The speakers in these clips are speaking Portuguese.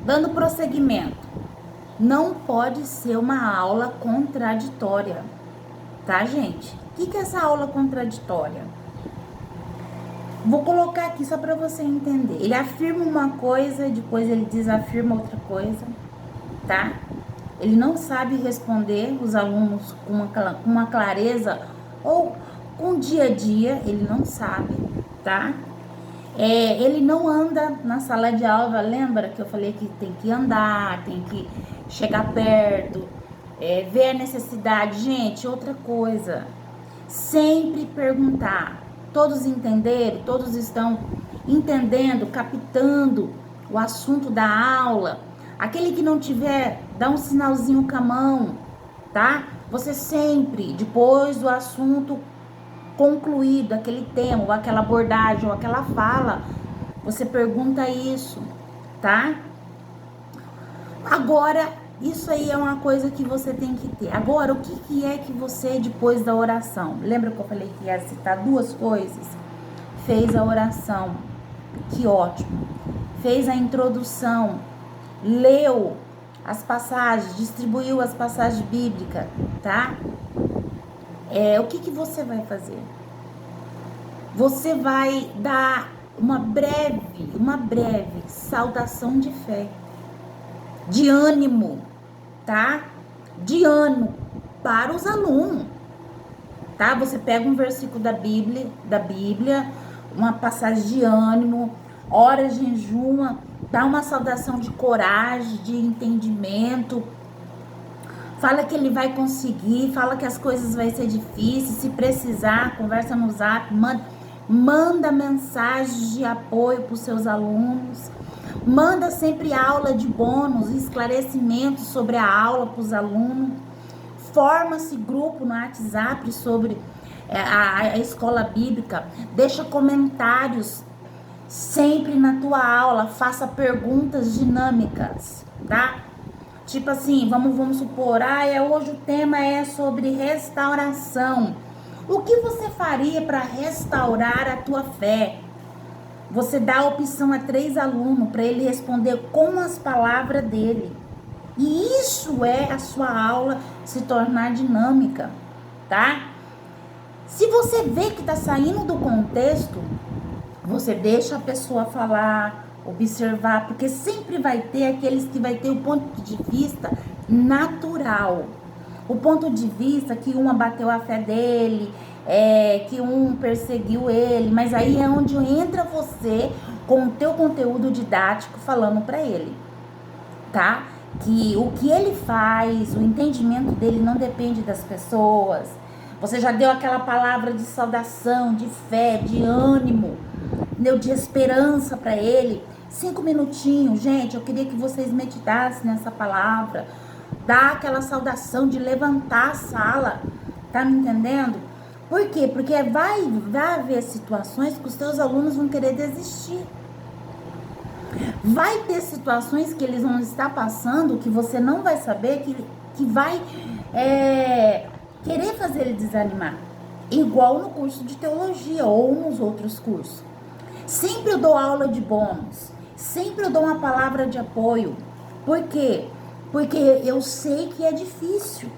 Dando prosseguimento, não pode ser uma aula contraditória, tá, gente? O que é essa aula contraditória? Vou colocar aqui só para você entender. Ele afirma uma coisa, depois ele desafirma outra coisa, tá? Ele não sabe responder os alunos com uma clareza ou com o dia a dia, ele não sabe, tá? Ele não anda na sala de aula, lembra que eu falei que tem que andar, tem que chegar perto, ver a necessidade. Gente, outra coisa, sempre perguntar. Todos entenderam? Todos estão entendendo, captando o assunto da aula? Aquele que não tiver, dá um sinalzinho com a mão, tá? Você sempre, depois do assunto concluído, aquele tema, ou aquela abordagem, ou aquela fala, você pergunta isso, tá? Agora, isso aí é uma coisa que você tem que ter. Agora, o que é que você, depois da oração, lembra que eu falei que ia citar duas coisas? Fez a oração, que ótimo. Fez a introdução, leu as passagens, distribuiu as passagens bíblicas, tá? O que você vai fazer? Você vai dar uma breve saudação de fé, de ânimo, tá? De ânimo para os alunos, tá? Você pega um versículo da Bíblia, uma passagem de ânimo, ora, jejuma, dá uma saudação de coragem, de entendimento. Fala que ele vai conseguir, fala que as coisas vão ser difíceis, se precisar, conversa no Zap, manda mensagens de apoio para os seus alunos, manda sempre aula de bônus, esclarecimentos sobre a aula para os alunos, forma-se grupo no WhatsApp sobre a escola bíblica, deixa comentários sempre na tua aula, faça perguntas dinâmicas, tá? Tipo assim, vamos supor, hoje o tema é sobre restauração. O que você faria para restaurar a tua fé? Você dá a opção a 3 alunos para ele responder com as palavras dele. E isso é a sua aula se tornar dinâmica, tá? Se você vê que tá saindo do contexto, você deixa a pessoa falar, observar, porque sempre vai ter aqueles que vai ter o ponto de vista natural. O ponto de vista que um abateu a fé dele, que um perseguiu ele, mas aí é onde entra você com o teu conteúdo didático falando para ele, tá? Que o que ele faz, o entendimento dele não depende das pessoas. Você já deu aquela palavra de saudação, de fé, de ânimo, deu de esperança para ele. 5 minutinhos, gente, eu queria que vocês meditassem nessa palavra. Dá aquela saudação de levantar a sala, tá me entendendo? Por quê? Porque vai haver situações que os teus alunos vão querer desistir. Vai ter situações que eles vão estar passando que você não vai saber, que vai querer fazer ele desanimar. Igual no curso de teologia ou nos outros cursos. Sempre eu dou aula de bônus. Sempre eu dou uma palavra de apoio. Por quê? Porque eu sei que é difícil.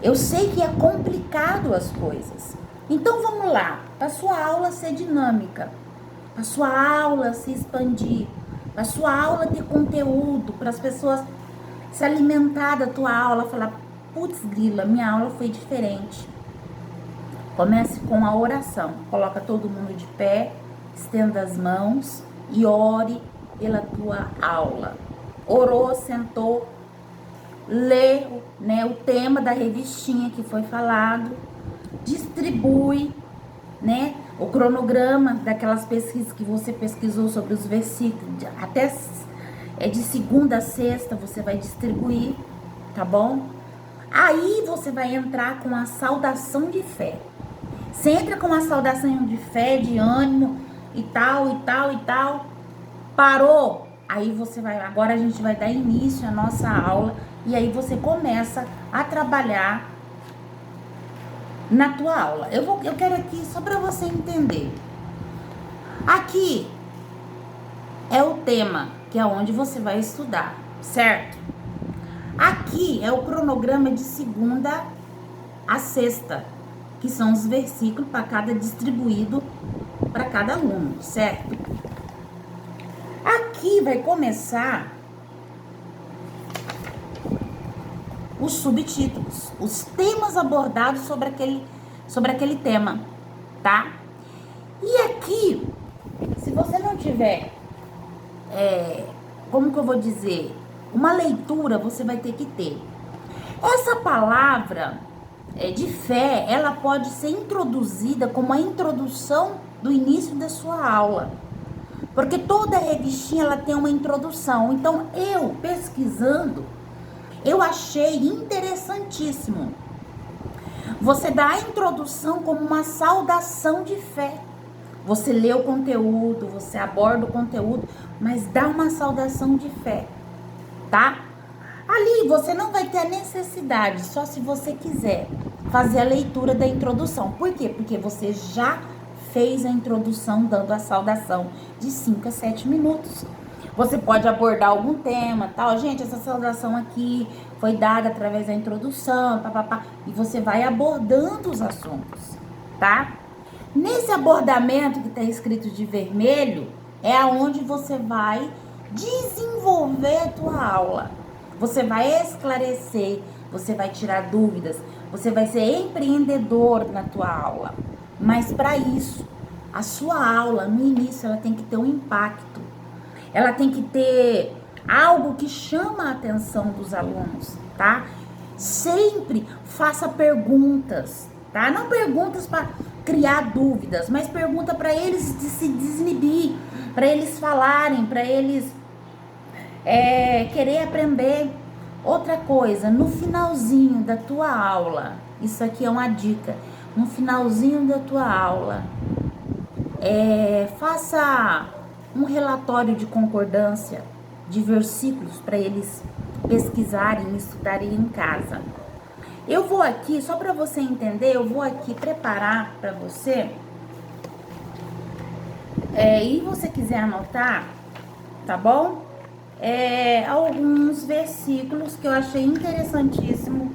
Eu sei que é complicado as coisas. Então vamos lá, para sua aula ser dinâmica, para sua aula se expandir, para sua aula ter conteúdo, para as pessoas se alimentar da tua aula, falar, putz grila, minha aula foi diferente. Comece com a oração, coloca todo mundo de pé, estenda as mãos e ore pela tua aula. Orou, sentou, lê, né, o tema da revistinha que foi falado, distribui, né, o cronograma daquelas pesquisas que você pesquisou sobre os versículos, até de segunda a sexta você vai distribuir, tá bom? Aí você vai entrar com a saudação de fé. Você entra com a saudação de fé, de ânimo e tal, e tal, e tal. Parou? Aí você vai, agora a gente vai dar início à nossa aula e aí você começa a trabalhar na tua aula. Eu quero aqui só para você entender. Aqui é o tema que é onde você vai estudar, certo? Aqui é o cronograma de segunda a sexta, que são os versículos para cada distribuído para cada aluno, certo? Aqui vai começar os subtítulos, os temas abordados sobre aquele tema, tá? E aqui, se você não tiver, como que eu vou dizer, uma leitura, você vai ter que ter. Essa palavra de fé, ela pode ser introduzida como a introdução do início da sua aula. Porque toda revistinha, ela tem uma introdução. Então, eu, pesquisando, eu achei interessantíssimo você dá a introdução como uma saudação de fé. Você lê o conteúdo, você aborda o conteúdo, mas dá uma saudação de fé, tá? Ali você não vai ter a necessidade, só se você quiser, fazer a leitura da introdução. Por quê? Porque você já fez a introdução dando a saudação de 5 a 7 minutos. Você pode abordar algum tema, tal. Gente, essa saudação aqui foi dada através da introdução, papapá. E você vai abordando os assuntos, tá? Nesse abordamento que está escrito de vermelho, é aonde você vai desenvolver a tua aula. Você vai esclarecer, você vai tirar dúvidas, você vai ser empreendedor na tua aula. Mas para isso, a sua aula, no início, ela tem que ter um impacto. Ela tem que ter algo que chama a atenção dos alunos, tá? Sempre faça perguntas, tá? Não perguntas para criar dúvidas, mas pergunta para eles se desinibir, para eles falarem, para eles querer aprender. Outra coisa, no finalzinho da tua aula, isso aqui é uma dica, no finalzinho da tua aula, faça um relatório de concordância de versículos para eles pesquisarem e estudarem em casa. Eu vou aqui, só para você entender, eu vou aqui preparar para você, e você quiser anotar, tá bom? Alguns versículos que eu achei interessantíssimo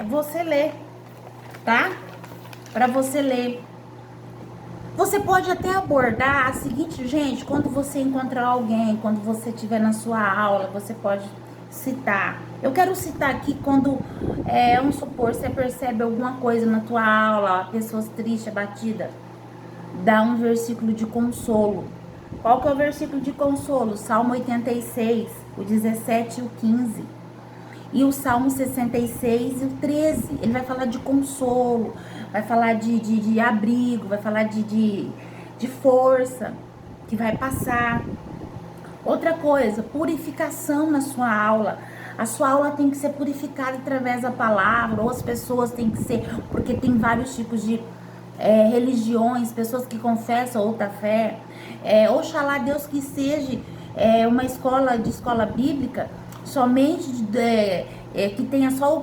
você ler, tá? Para você ler. Você pode até abordar a seguinte, gente, quando você encontrar alguém, quando você estiver na sua aula, você pode citar. Eu quero citar aqui quando, vamos supor, você percebe alguma coisa na tua aula, pessoas tristes, abatidas, dá um versículo de consolo. Qual que é o versículo de consolo? Salmo 86, o 17 e o 15. E o Salmo 66 e o 13. Ele vai falar de consolo, vai falar de abrigo, vai falar de força que vai passar. Outra coisa, purificação na sua aula. A sua aula tem que ser purificada através da palavra, ou as pessoas têm que ser, porque tem vários tipos de religiões, pessoas que confessam outra fé. Oxalá Deus que seja uma escola bíblica somente que tenha só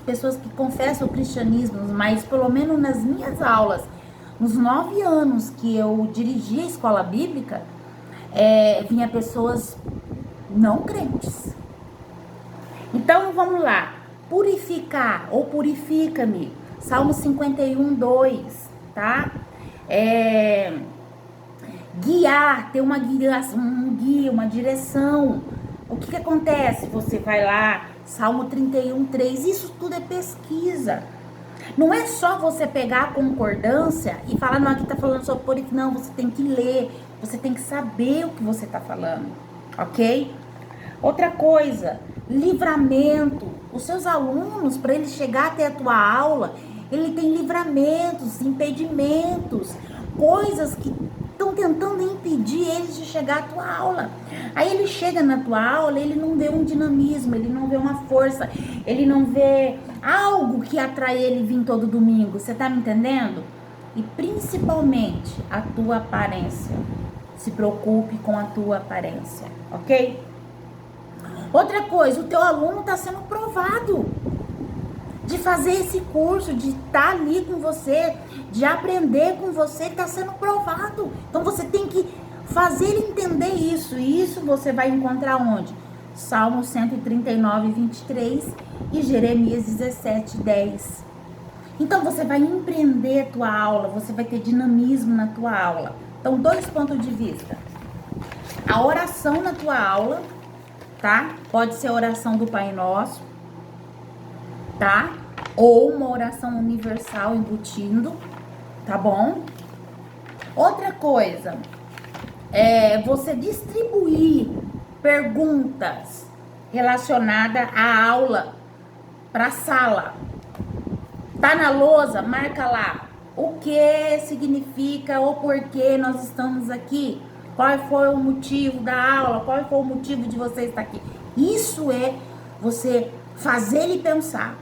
pessoas que confessam o cristianismo, mas pelo menos nas minhas aulas, nos 9 anos que eu dirigi a escola bíblica, vinha pessoas não crentes. Então vamos lá, purificar ou purifica-me, Salmo 51, 2, tá? Guiar, ter um guia, uma direção. O que acontece? Você vai lá, Salmo 31, 3, isso tudo é pesquisa. Não é só você pegar a concordância e falar, não, aqui tá falando sobre purificação. Não, você tem que ler, você tem que saber o que você tá falando, ok? Outra coisa, livramento. Os seus alunos, para eles chegar até a tua aula, ele tem livramentos, impedimentos, coisas que estão tentando impedir eles de chegar à tua aula. Aí ele chega na tua aula, ele não vê um dinamismo, ele não vê uma força, ele não vê algo que atrai ele vir todo domingo. Você tá me entendendo? E principalmente a tua aparência. Se preocupe com a tua aparência, ok? Outra coisa, o teu aluno está sendo provado de fazer esse curso, de estar ali com você, de aprender com você, está sendo provado. Então você tem que fazer ele entender isso. E isso você vai encontrar onde? Salmo 139, 23 e Jeremias 17, 10. Então, você vai empreender a tua aula, você vai ter dinamismo na tua aula. Então, 2 pontos de vista. A oração na tua aula, tá? Pode ser a oração do Pai Nosso, tá? Ou uma oração universal embutindo, tá bom? Outra coisa, você distribuir perguntas relacionadas à aula para a sala. Tá na lousa? Marca lá. O que significa ou por que nós estamos aqui? Qual foi o motivo da aula? Qual foi o motivo de você estar aqui? Isso é você fazer ele pensar.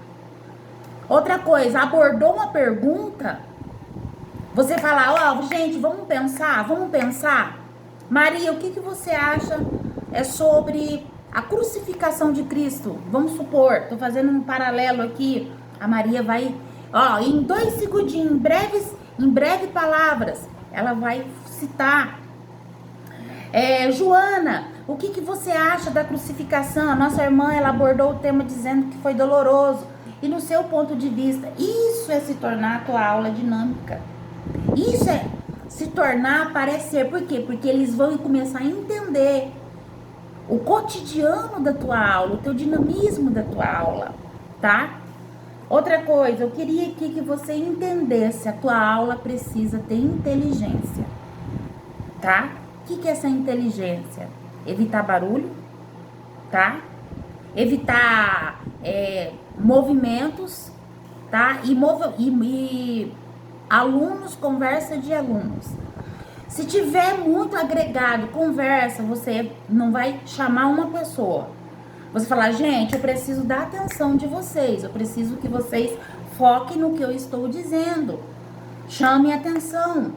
Outra coisa, abordou uma pergunta, você fala, gente, vamos pensar. Maria, o que você acha sobre a crucificação de Cristo? Vamos supor, tô fazendo um paralelo aqui. A Maria vai, em 2 segundinhos, em breve palavras, ela vai citar. Joana, o que você acha da crucificação? A nossa irmã, ela abordou o tema dizendo que foi doloroso. E no seu ponto de vista, isso é se tornar a tua aula dinâmica. Isso é se tornar, parecer. Por quê? Porque eles vão começar a entender o cotidiano da tua aula, o teu dinamismo da tua aula, tá? Outra coisa, eu queria aqui que você entendesse, a tua aula precisa ter inteligência, tá? O que é essa inteligência? Evitar barulho, tá? Evitar movimentos, tá? E alunos, conversa de alunos. Se tiver muito agregado, conversa, você não vai chamar uma pessoa. Você falar, gente, eu preciso da atenção de vocês, eu preciso que vocês foquem no que eu estou dizendo. Chame a atenção.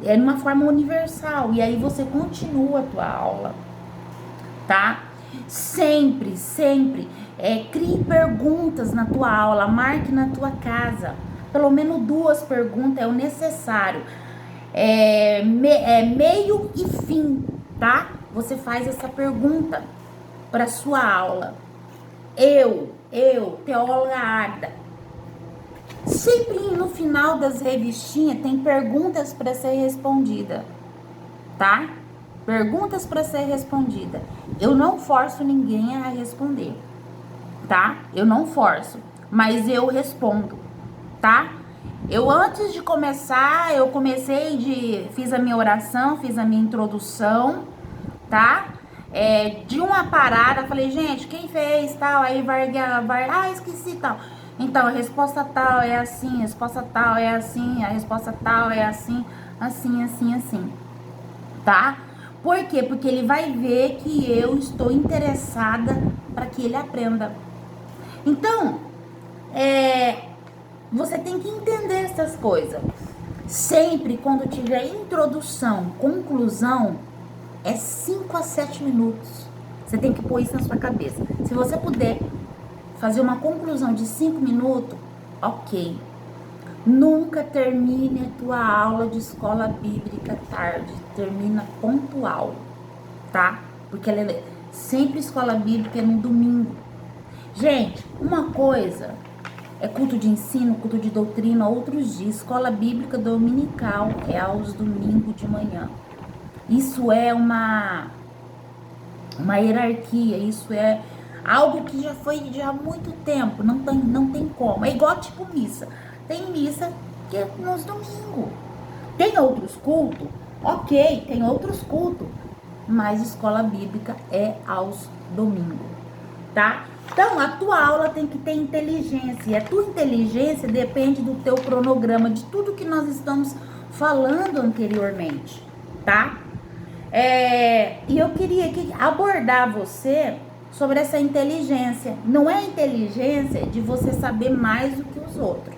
É de uma forma universal. E aí você continua a tua aula, tá? Sempre crie perguntas na tua aula, marque na tua casa. Pelo menos 2 perguntas é o necessário. Meio e fim, tá? Você faz essa pergunta para sua aula. Eu, teóloga Ada, sempre no final das revistinhas tem perguntas para ser respondida, tá? Perguntas para ser respondida. Eu não forço ninguém a responder, tá? Eu não forço, mas eu respondo, tá? Eu antes de começar, fiz a minha oração, fiz a minha introdução, tá? De uma parada, falei, gente, quem fez tal? Aí esqueci tal. Então, a resposta tal é assim, a resposta tal é assim, a resposta tal é assim, assim, tá? Por quê? Porque ele vai ver que eu estou interessada para que ele aprenda. Então, você tem que entender essas coisas. Sempre quando tiver introdução, conclusão, 5 a 7 minutos. Você tem que pôr isso na sua cabeça. Se você puder fazer uma conclusão de 5 minutos, ok. Nunca termine a tua aula de escola bíblica tarde. Termina pontual, tá? Porque ela sempre escola bíblica é no domingo. Gente, uma coisa é culto de ensino, culto de doutrina, outros dias. Escola bíblica dominical é aos domingos de manhã. Isso é uma hierarquia, isso é algo que já foi há muito tempo, não tem como. É igual tipo missa. Tem missa que é nos domingos. Tem outros cultos? Ok, tem outros cultos. Mas escola bíblica é aos domingos, tá? Então, a tua aula tem que ter inteligência. E a tua inteligência depende do teu cronograma, de tudo que nós estamos falando anteriormente, tá? E eu queria aqui abordar você sobre essa inteligência. Não é a inteligência de você saber mais do que os outros.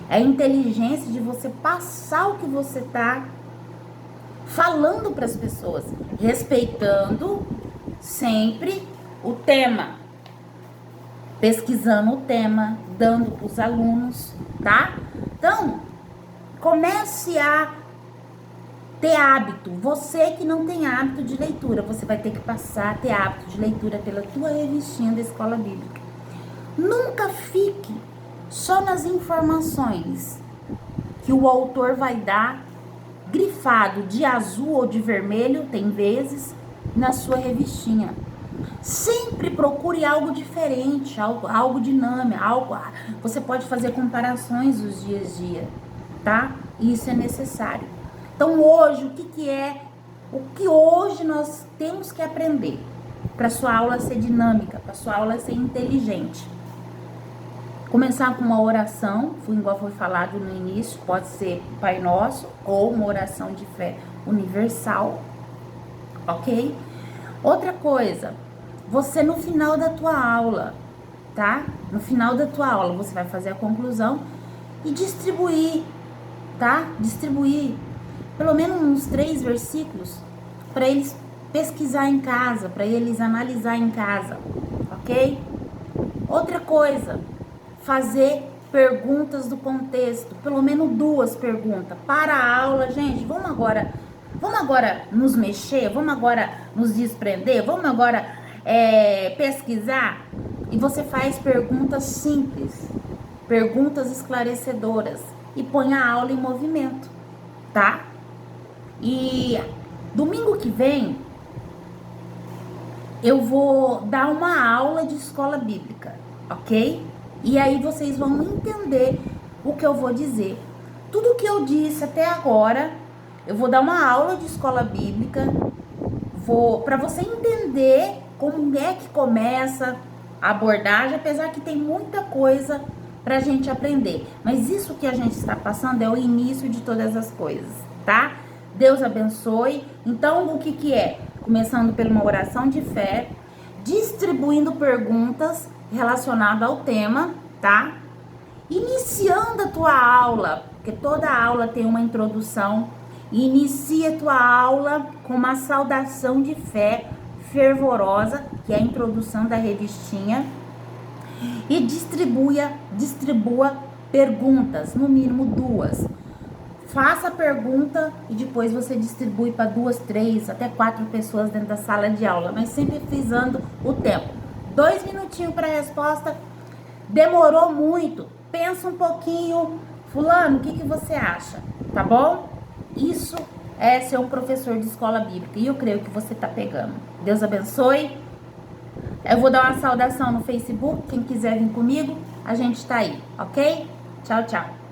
É a inteligência de você passar o que você está falando para as pessoas, respeitando sempre o tema, pesquisando o tema, dando para os alunos, tá? Então, comece a ter hábito. Você que não tem hábito de leitura, você vai ter que passar a ter hábito de leitura pela tua revistinha da escola bíblica. Nunca fique só nas informações que o autor vai dar, grifado de azul ou de vermelho, tem vezes, na sua revistinha. Sempre procure algo diferente, algo dinâmico, você pode fazer comparações dos dias a dia, tá? Isso é necessário. Então hoje, o que hoje nós temos que aprender para sua aula ser dinâmica, para sua aula ser inteligente? Começar com uma oração, igual foi falado no início, pode ser Pai Nosso ou uma oração de fé universal, ok? Outra coisa, você no final da tua aula, tá? No final da tua aula você vai fazer a conclusão e distribuir, tá? Distribuir pelo menos uns 3 versículos para eles pesquisar em casa, para eles analisar em casa, ok? Outra coisa, fazer perguntas do contexto, pelo menos 2 perguntas para a aula. Gente, vamos agora nos mexer, vamos agora nos desprender, vamos agora pesquisar. E você faz perguntas simples, perguntas esclarecedoras e põe a aula em movimento, tá? E domingo que vem eu vou dar uma aula de escola bíblica, ok? E aí vocês vão entender o que eu vou dizer. Tudo que eu disse até agora, eu vou dar uma aula de escola bíblica, para você entender como é que começa a abordagem, apesar que tem muita coisa pra gente aprender. Mas isso que a gente está passando é o início de todas as coisas, tá? Deus abençoe. Então, o que é? Começando por uma oração de fé, distribuindo perguntas relacionadas ao tema, tá? Iniciando a tua aula, porque toda aula tem uma introdução. Inicia a tua aula com uma saudação de fé fervorosa, que é a introdução da revistinha, e distribua perguntas, no mínimo 2. Faça a pergunta e depois você distribui para 2, 3, até 4 pessoas dentro da sala de aula, mas sempre frisando o tempo. 2 minutinhos para a resposta. Demorou muito, pensa um pouquinho. Fulano, o que você acha? Tá bom? Isso é ser um professor de escola bíblica e eu creio que você tá pegando. Deus abençoe. Eu vou dar uma saudação no Facebook, quem quiser vir comigo, a gente tá aí, ok? Tchau, tchau.